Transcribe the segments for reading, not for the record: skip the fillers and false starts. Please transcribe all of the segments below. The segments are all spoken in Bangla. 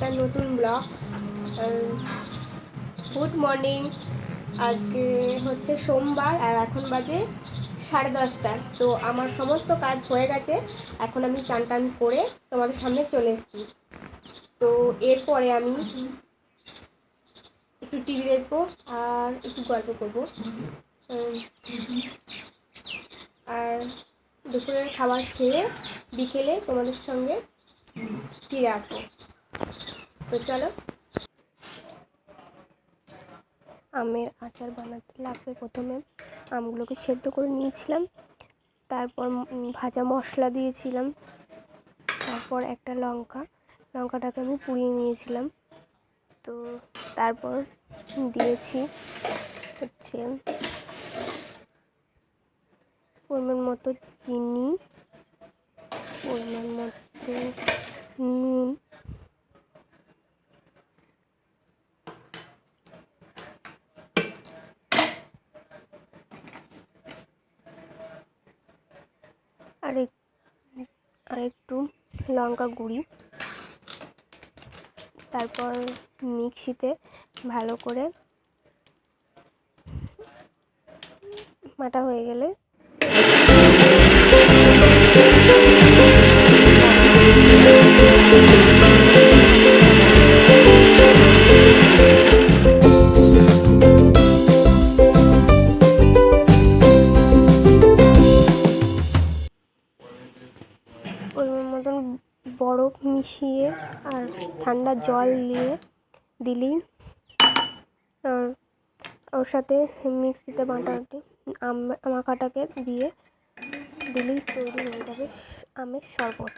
একটা নতুন ব্লগ। Good morning. আজকে হচ্ছে সোমবার আর এখন বাজে 10:30। তো আমার সমস্ত কাজ হয়ে গেছে, এখন আমি চান টান করে তোমাদের সামনে চলে এসেছি। তো এরপরে আমি একটু টিভি দেখবো আর একটু গল্প করবো, আর দুপুরের খাবার খেয়ে বিকেলে তোমাদের সঙ্গে ফিরে আসবো। তো চলো। আমের আচার বানাতে লাগবে। প্রথমে আমগুলোকে সেদ্ধ করে নিয়েছিলাম, তারপর ভাজা মশলা দিয়েছিলাম, তারপর একটা লঙ্কাটাকে আমি পুড়িয়ে নিয়েছিলাম। তো তারপর দিয়েছি হচ্ছে পরিমাণ মতো চিনি, পরিমাণ মতো নুন, আর একটু লঙ্কা গুঁড়ি। তারপর মিক্সিতে ভালো করে মাটা হয়ে গেলে পরিমাণ মতন বরফ মিশিয়ে আর ঠান্ডা জল দিলেই আর ওর সাথে মিক্সিতে মাখাটাকে দিয়ে দিলেই তৈরি হয়ে যাবে আমের শরবত।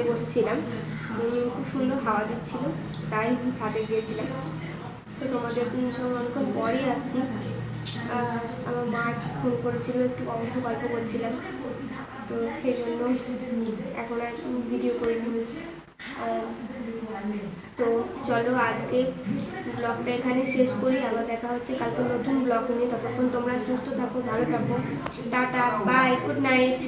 বসেছিলাম, খুব সুন্দর হাওয়া দিচ্ছিল, তাই ছাদে গিয়েছিলাম। তো তোমাদের সঙ্গে অনেকক্ষণ পরই আসছি। আমার মা ফোন করেছিল, একটু গল্প করছিলাম, তো সেই জন্য এখন আর ভিডিও করিনি। তো চলো আজকে ব্লগটা এখানে শেষ করি। আবার দেখা হচ্ছে কালকে নতুন ব্লগ নিয়ে। ততক্ষণ তোমরা সুস্থ থাকো, ভালো থাকো। Tata, bye, good night.